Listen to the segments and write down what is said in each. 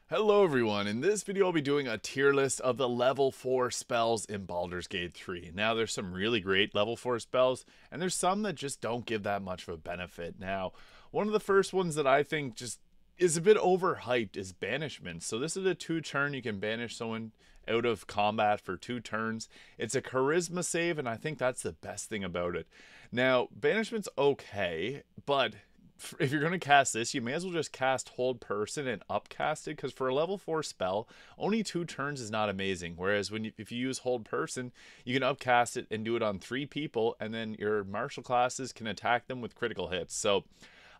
Hello everyone, in this video I'll be doing a tier list of the level 4 spells in Baldur's Gate 3. Now there's some really great level 4 spells, and there's some that just don't give that much of a benefit. Now, one of the first ones that I think just is a bit overhyped is Banishment. So this is a 2-turn, you can banish someone out of combat for 2 turns. It's a charisma save, and I think that's the best thing about it. Now, Banishment's okay, but if you're going to cast this, you may as well just cast Hold Person and upcast it, because for a level 4 spell, only 2 turns is not amazing. Whereas if you use Hold Person, you can upcast it and do it on 3 people, and then your martial classes can attack them with critical hits. So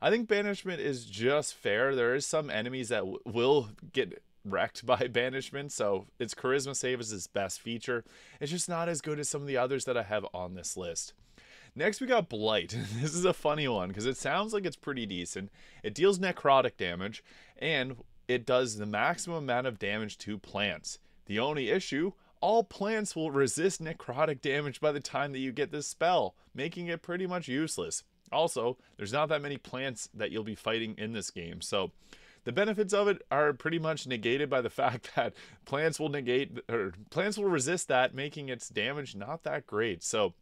I think Banishment is just fair. There is some enemies that will get wrecked by Banishment, so its Charisma save is its best feature. It's just not as good as some of the others that I have on this list. Next, we got Blight. This is a funny one because it sounds like it's pretty decent. It deals necrotic damage, and it does the maximum amount of damage to plants. The only issue, all plants will resist necrotic damage by the time that you get this spell, making it pretty much useless. Also, there's not that many plants that you'll be fighting in this game, so the benefits of it are pretty much negated by the fact that plants will resist that, making its damage not that great. So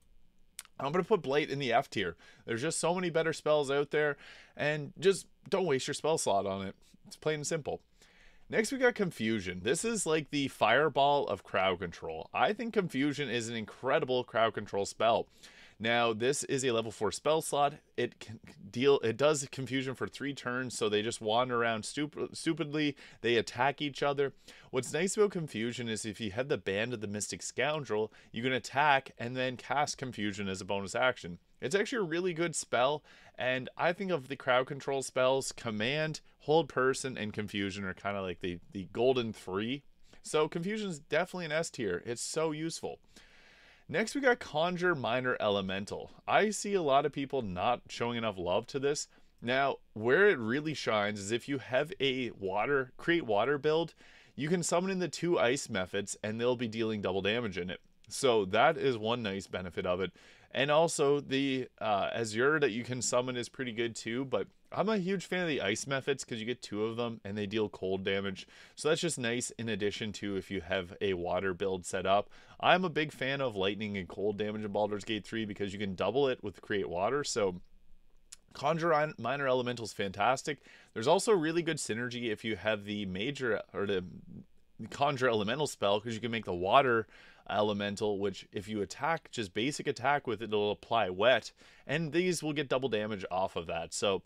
I'm going to put Blight in the F tier. There's just so many better spells out there, and just don't waste your spell slot on it. It's plain and simple. Next, we got Confusion. This is like the fireball of crowd control. I think Confusion is an incredible crowd control spell. Now, this is a level 4 spell slot. It does Confusion for 3 turns, so they just wander around stupidly. They attack each other. What's nice about Confusion is if you have the Band of the Mystic Scoundrel, you can attack and then cast Confusion as a bonus action. It's actually a really good spell, and I think of the crowd control spells, Command, Hold Person, and Confusion are kind of like the golden 3. So Confusion is definitely an S tier. It's so useful. Next, we got Conjure Minor Elemental. I see a lot of people not showing enough love to this. Now, where it really shines is if you have a create water build, you can summon in the 2 ice methods and they'll be dealing double damage in it. So that is one nice benefit of it. And also the Azure that you can summon is pretty good too, but I'm a huge fan of the ice methods because you get 2 of them and they deal cold damage. So that's just nice in addition to if you have a water build set up. I'm a big fan of lightning and cold damage in Baldur's Gate 3 because you can double it with Create Water. So Conjure Minor Elemental is fantastic. There's also really good synergy if you have the major or the Conjure Elemental spell, because you can make the water elemental, which if you attack just basic attack with it, it'll apply wet, and these will get double damage off of that. So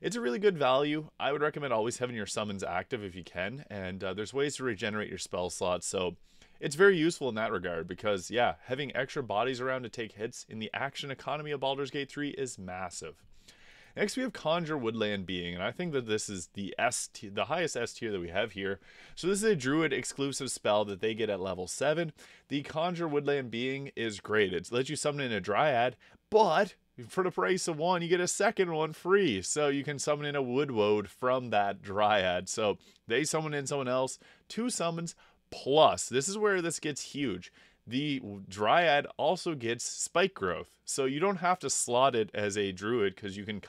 it's a really good value. I would recommend always having your summons active if you can, and there's ways to regenerate your spell slots, so it's very useful in that regard because, yeah, having extra bodies around to take hits in the action economy of Baldur's Gate 3 is massive. Next, we have Conjure Woodland Being, and I think that this is the highest S tier that we have here. So this is a Druid exclusive spell that they get at level 7. The Conjure Woodland Being is great. It lets you summon in a Dryad, but for the price of 1, you get a second one free. So you can summon in a Woodwode from that Dryad. So they summon in someone else, 2 summons, plus, this is where this gets huge, the Dryad also gets Spike Growth. So you don't have to slot it as a Druid because you can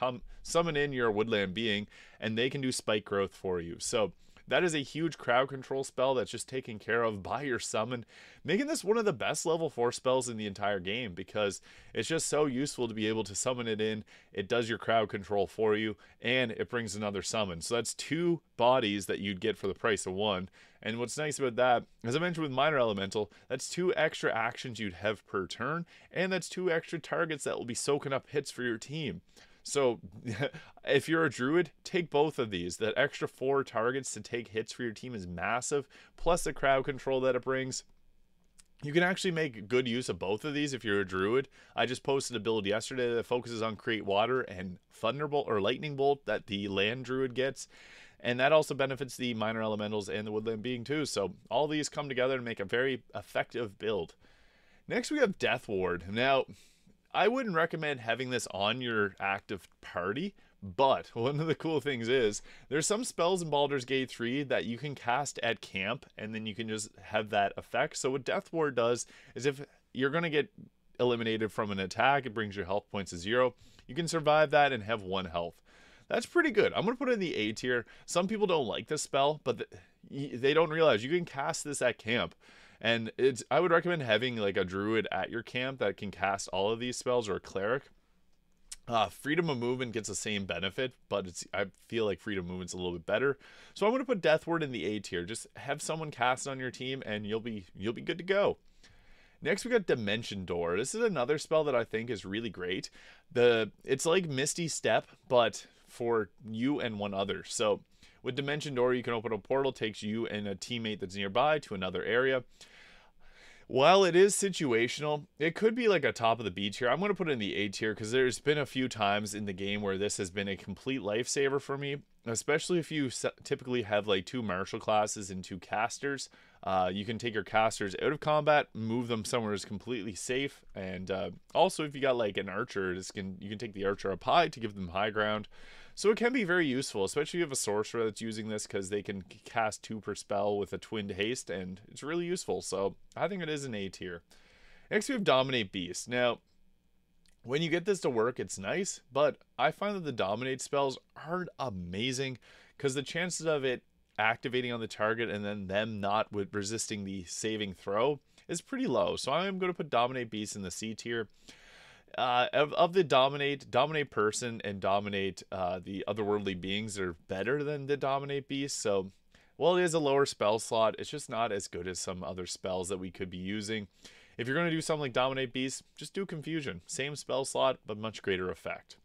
summon in your Woodland Being and they can do Spike Growth for you. So that is a huge crowd control spell that's just taken care of by your summon, making this one of the best level 4 spells in the entire game because it's just so useful to be able to summon it in. It does your crowd control for you, and it brings another summon. So that's 2 bodies that you'd get for the price of 1. And what's nice about that, as I mentioned with Minor Elemental, that's 2 extra actions you'd have per turn, and that's 2 extra targets that will be soaking up hits for your team. So if you're a Druid, take both of these. That extra 4 targets to take hits for your team is massive, plus the crowd control that it brings. You can actually make good use of both of these if you're a Druid. I just posted a build yesterday that focuses on Create Water and Thunderbolt or Lightning Bolt that the Land Druid gets. And that also benefits the Minor Elementals and the Woodland Being too. So all these come together to make a very effective build. Next, we have Death Ward. Now, I wouldn't recommend having this on your active party, but one of the cool things is there's some spells in Baldur's Gate 3 that you can cast at camp and then you can just have that effect. So what Death Ward does is if you're going to get eliminated from an attack, it brings your health points to 0. You can survive that and have 1 health. That's pretty good. I'm going to put it in the A tier. Some people don't like this spell, but they don't realize you can cast this at camp. And I would recommend having like a druid at your camp that can cast all of these spells, or a cleric. Freedom of movement gets the same benefit, but I feel like freedom of movement's a little bit better. So I'm going to put Death Ward in the A tier. Just have someone cast on your team, and you'll be good to go. Next, we got Dimension Door. This is another spell that I think is really great. It's like Misty Step, but for you and one other. So with Dimension Door, you can open a portal, takes you and a teammate that's nearby to another area. While it is situational, it could be like a top of the B tier. I'm going to put it in the A tier because there's been a few times in the game where this has been a complete lifesaver for me, especially if you typically have like 2 martial classes and 2 casters. You can take your casters out of combat, move them somewhere that's completely safe, and also if you got like an archer, you can take the archer up high to give them high ground. So it can be very useful, especially if you have a sorcerer that's using this, because they can cast 2 per spell with a twinned haste, and it's really useful. So I think it is an A tier. Next we have Dominate Beast. Now, when you get this to work, it's nice, but I find that the Dominate spells aren't amazing, because the chances of it activating on the target and then them not with resisting the saving throw is pretty low. So I'm going to put Dominate Beast in the C tier. Of the dominate person and dominate the otherworldly beings are better than the Dominate Beast. So while it is a lower spell slot, it's just not as good as some other spells that we could be using. If you're going to do something like Dominate Beast, just do Confusion. Same spell slot, but much greater effect.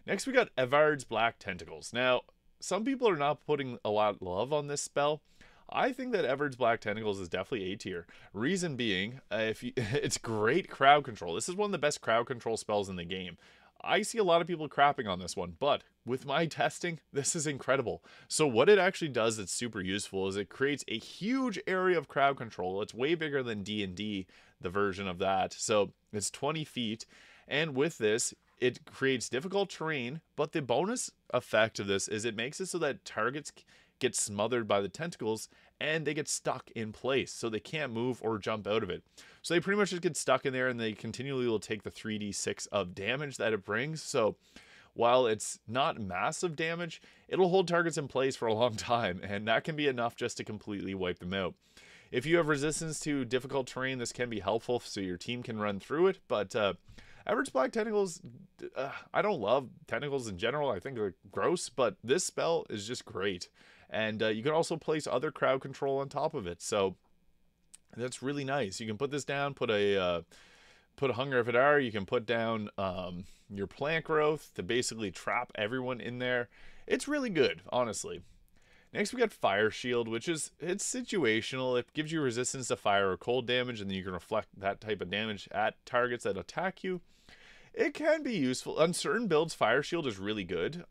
Next we got Evard's Black Tentacles. Now, some people are not putting a lot of love on this spell. I think that Evard's Black Tentacles is definitely A tier. Reason being, it's great crowd control. This is one of the best crowd control spells in the game. I see a lot of people crapping on this one, but with my testing, this is incredible. So what it actually does that's super useful is it creates a huge area of crowd control. It's way bigger than D&D, the version of that. So it's 20 feet, and with this, it creates difficult terrain, but the bonus effect of this is it makes it so that targets get smothered by the tentacles and they get stuck in place, so they can't move or jump out of it. So they pretty much just get stuck in there, and they continually will take the 3d6 of damage that it brings. So while it's not massive damage, it'll hold targets in place for a long time, and that can be enough just to completely wipe them out. If you have resistance to difficult terrain, this can be helpful so your team can run through it, but Evard's Black Tentacles, I don't love tentacles in general. I think they're gross, but this spell is just great. And you can also place other crowd control on top of it, so that's really nice. You can put this down, put a Hunger of Hadar. You can put down your plant growth to basically trap everyone in there. It's really good, honestly. Next we got Fire Shield, which it's situational. It gives you resistance to fire or cold damage, and then you can reflect that type of damage at targets that attack you. It can be useful. On certain builds, Fire Shield is really good.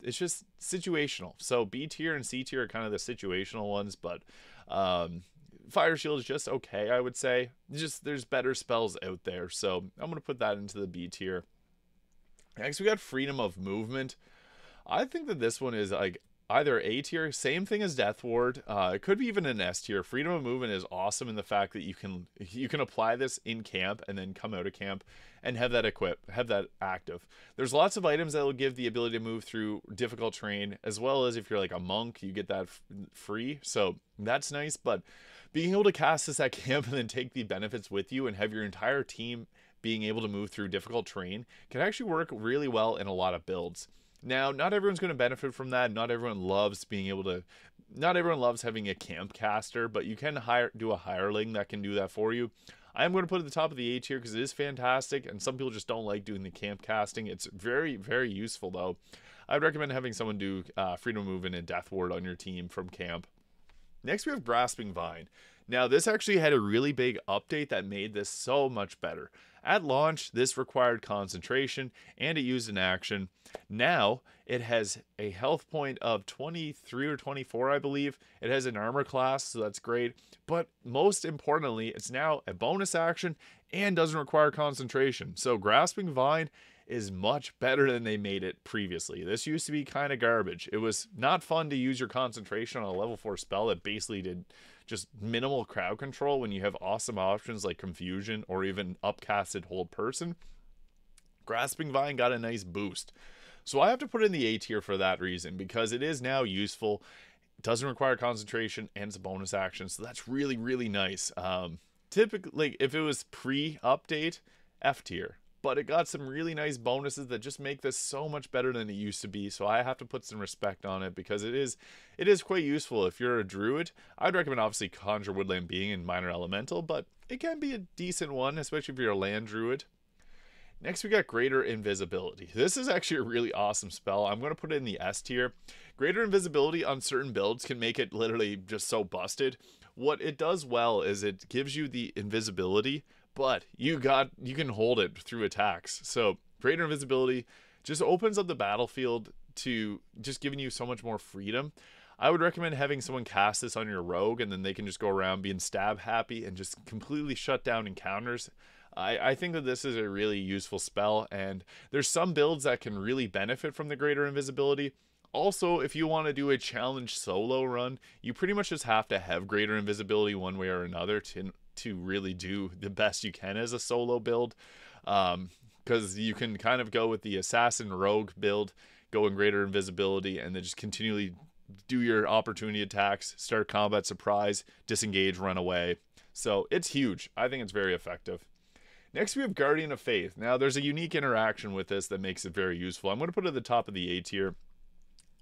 It's just situational. So B tier and C tier are kind of the situational ones, but Fire Shield is just okay, I would say. There's better spells out there, so I'm going to put that into the B tier. Next, we got Freedom of Movement. I think that this one is like either A tier, same thing as Death Ward. It could be even an S tier. Freedom of Movement is awesome in the fact that you can apply this in camp and then come out of camp and have that active. There's lots of items that will give the ability to move through difficult terrain, as well as if you're like a monk, you get that free. So that's nice, but being able to cast this at camp and then take the benefits with you and have your entire team being able to move through difficult terrain can actually work really well in a lot of builds. Now, not everyone's going to benefit from that. Not everyone loves having a camp caster, but you can do a hireling that can do that for you. I am going to put it at the top of the A tier because it is fantastic, and some people just don't like doing the camp casting. It's very, very useful, though. I'd recommend having someone do Freedom of Movement and Death Ward on your team from camp. Next, we have Grasping Vine. Now, this actually had a really big update that made this so much better. At launch, this required concentration, and it used an action. Now, it has a health point of 23 or 24, I believe. It has an armor class, so that's great. But most importantly, it's now a bonus action and doesn't require concentration. So Grasping Vine is much better than they made it previously. This used to be kind of garbage. It was not fun to use your concentration on a level 4 spell that basically did just minimal crowd control when you have awesome options like Confusion or even Upcasted Hold Person. Grasping Vine got a nice boost. So I have to put it in the A tier for that reason, because it is now useful. doesn't require concentration, and it's a bonus action, so that's really, really nice. Typically, like, if it was pre-update, F tier. But it got some really nice bonuses that just make this so much better than it used to be. So I have to put some respect on it, because it is quite useful. If you're a druid, I'd recommend obviously Conjure Woodland Being and Minor Elemental, but it can be a decent one, especially if you're a land druid. Next, we got Greater Invisibility. This is actually a really awesome spell. I'm going to put it in the S tier. Greater Invisibility on certain builds can make it literally just so busted. What it does well is it gives you the invisibility, but you can hold it through attacks. So Greater Invisibility just opens up the battlefield to just giving you so much more freedom. I would recommend having someone cast this on your rogue, and then they can just go around being stab happy and just completely shut down encounters. I think that this is a really useful spell, and there's some builds that can really benefit from the Greater Invisibility. Also, if you want to do a challenge solo run, you pretty much just have to have Greater Invisibility one way or another to really do the best you can as a solo build. Because you can kind of go with the Assassin Rogue build, go in Greater Invisibility, and then just continually do your opportunity attacks, start combat surprise, disengage, run away. So it's huge. I think it's very effective. Next, we have Guardian of Faith. Now, there's a unique interaction with this that makes it very useful. I'm going to put it at the top of the A tier.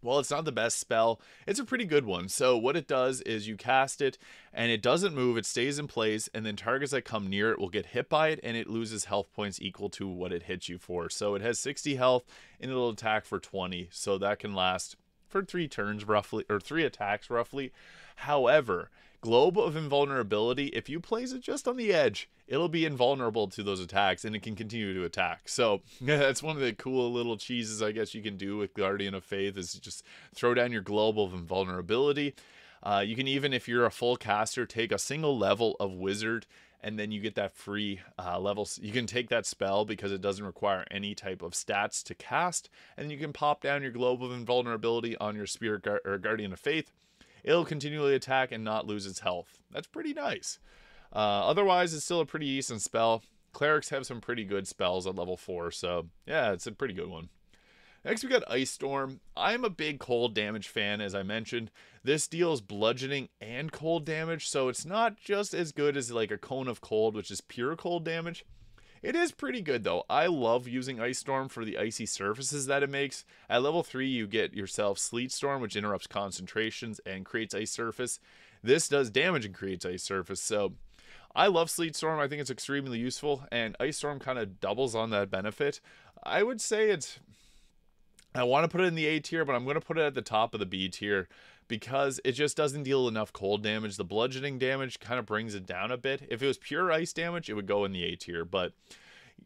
While it's not the best spell, it's a pretty good one. So what it does is you cast it, and it doesn't move. It stays in place, and then targets that come near it will get hit by it, and it loses health points equal to what it hits you for. So it has 60 health, and it'll attack for 20. So that can last for 3 turns roughly, or 3 attacks roughly. However, Globe of Invulnerability, if you place it just on the edge, it'll be invulnerable to those attacks, and it can continue to attack. So yeah, that's one of the cool little cheeses I guess you can do with Guardian of Faith, is just throw down your Globe of Invulnerability. You can even, if you're a full caster, take a single level of Wizard, and then you get that free level. You can take that spell because it doesn't require any type of stats to cast, and you can pop down your Globe of Invulnerability on your Spirit or Guardian of Faith. It'll continually attack and not lose its health. That's pretty nice. Otherwise, it's still a pretty decent spell. Clerics have some pretty good spells at level 4, so yeah, it's a pretty good one. Next, we got Ice Storm. I'm a big cold damage fan, as I mentioned. This deals bludgeoning and cold damage, so it's not just as good as like a Cone of Cold, which is pure cold damage. It is pretty good, though. I love using Ice Storm for the icy surfaces that it makes. At level 3, you get yourself Sleet Storm, which interrupts concentrations and creates ice surface. This does damage and creates ice surface, so I love Sleet Storm. I think it's extremely useful, and Ice Storm kind of doubles on that benefit. I would say I want to put it in the A tier, but I'm going to put it at the top of the B tier, because it just doesn't deal enough cold damage. The bludgeoning damage kind of brings it down a bit. If it was pure ice damage, it would go in the A tier, but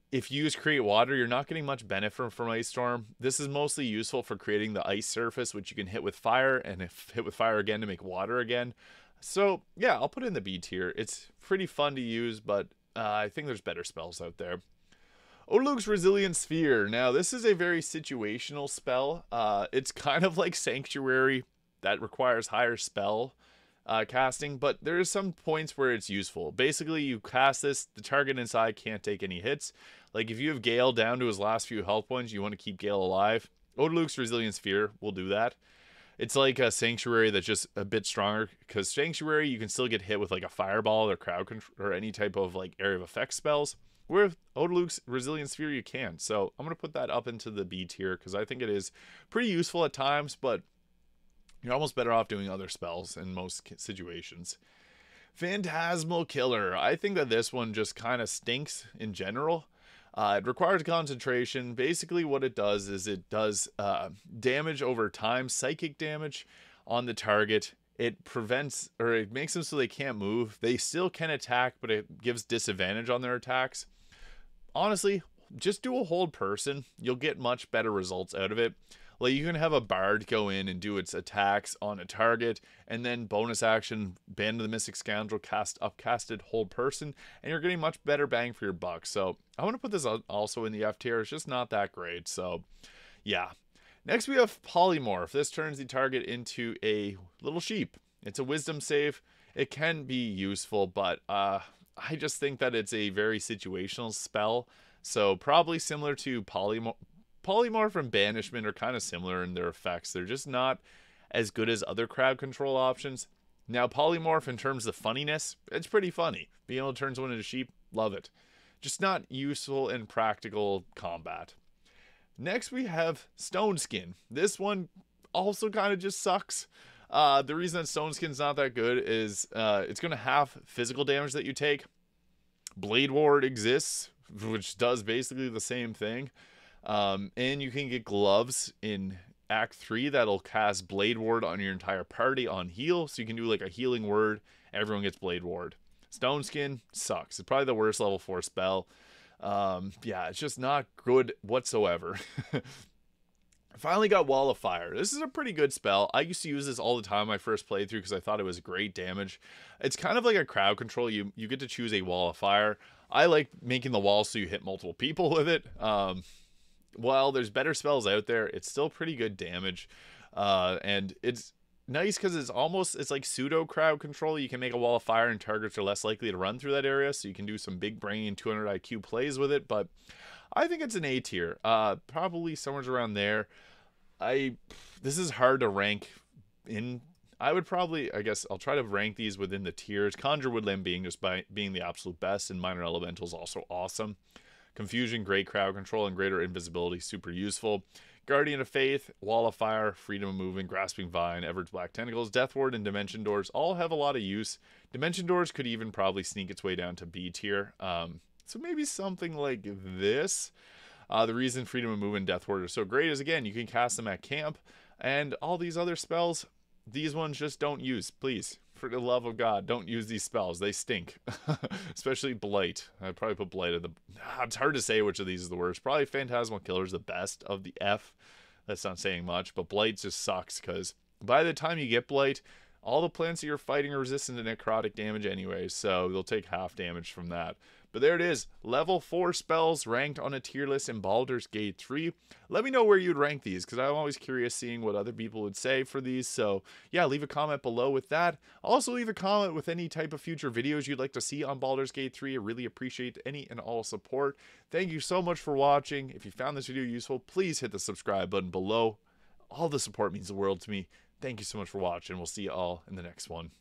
if you use Create Water, you're not getting much benefit from Ice Storm. This is mostly useful for creating the ice surface, which you can hit with fire, and hit with fire again to make water again. So yeah, I'll put it in the B tier. It's pretty fun to use, but I think there's better spells out there. Odaluk's Resilient Sphere. Now, this is a very situational spell. It's kind of like Sanctuary, that requires higher spell casting, but there are some points where it's useful. Basically, you cast this, the target inside can't take any hits. Like if you have Gale down to his last few health points, you want to keep Gale alive, Odaluk's Resilient Sphere will do that. It's like a Sanctuary that's just a bit stronger, because Sanctuary, you can still get hit with like a Fireball or Crowd Control or any type of like area of effect spells. With Odaluk's Resilient Sphere, you can. So I'm going to put that up into the B tier, because I think it is pretty useful at times, but you're almost better off doing other spells in most situations. Phantasmal Killer. I think that this one just kind of stinks in general. It requires concentration. Basically what it does is it does damage over time, psychic damage on the target. It prevents, or it makes them so they can't move. They still can attack, but it gives disadvantage on their attacks. Honestly, just do a hold person. You'll get much better results out of it. Like you can have a bard go in and do its attacks on a target, and then bonus action, Band of the Mystic Scoundrel, cast upcasted hold person, and you're getting much better bang for your buck. So I want to put this also in the F tier. It's just not that great. So yeah. Next we have Polymorph. This turns the target into a little sheep. It's a wisdom save. It can be useful, but I just think that it's a very situational spell. So probably similar to Polymorph and Banishment are kind of similar in their effects. They're just not as good as other crowd control options. Now, Polymorph, in terms of funniness, it's pretty funny. Being able to turn someone into sheep, love it. Just not useful in practical combat. Next, we have Stone Skin. This one also kind of just sucks. The reason that Stone Skin's not that good is it's going to have physical damage that you take. Blade Ward exists, which does basically the same thing. And you can get gloves in Act 3 that'll cast Blade Ward on your entire party on heal. So you can do like a healing word. Everyone gets Blade Ward. Stone Skin sucks. It's probably the worst level 4 spell. Yeah, it's just not good whatsoever. I finally got Wall of Fire. This is a pretty good spell. I used to use this all the time my first playthrough because I thought it was great damage. It's kind of like a crowd control. You get to choose a Wall of Fire. I like making the wall so you hit multiple people with it. While there's better spells out there, it's still pretty good damage. And it's nice because it's like pseudo crowd control. You can make a Wall of Fire and targets are less likely to run through that area, so you can do some big brain 200 IQ plays with it. But I think it's an A tier, probably somewhere around there. This is hard to rank in. I guess I'll try to rank these within the tiers. Conjure Woodland being being the absolute best, and Minor Elementals also awesome. Confusion, great crowd control, and greater invisibility, super useful. Guardian of Faith, Wall of Fire, Freedom of Movement, Grasping Vine, Everett's Black Tentacles, Death Ward, and Dimension Doors all have a lot of use. Dimension Doors could even probably sneak its way down to B tier. So maybe something like this. The reason Freedom of Movement and Death Ward are so great is, again, you can cast them at camp, and all these other spells, these ones just don't use. Please, for the love of God, don't use these spells. They stink. Especially Blight. I'd probably put Blight at the... It's hard to say which of these is the worst. Probably Phantasmal Killer is the best of the F. That's not saying much, but Blight just sucks, because by the time you get Blight, all the plants that you're fighting are resistant to necrotic damage anyway, so they'll take half damage from that. But there it is, level 4 spells ranked on a tier list in Baldur's Gate 3. Let me know where you'd rank these, because I'm always curious seeing what other people would say for these. So yeah, leave a comment below with that. Also leave a comment with any type of future videos you'd like to see on Baldur's Gate 3. I really appreciate any and all support. Thank you so much for watching. If you found this video useful, please hit the subscribe button below. All the support means the world to me. Thank you so much for watching. We'll see you all in the next one.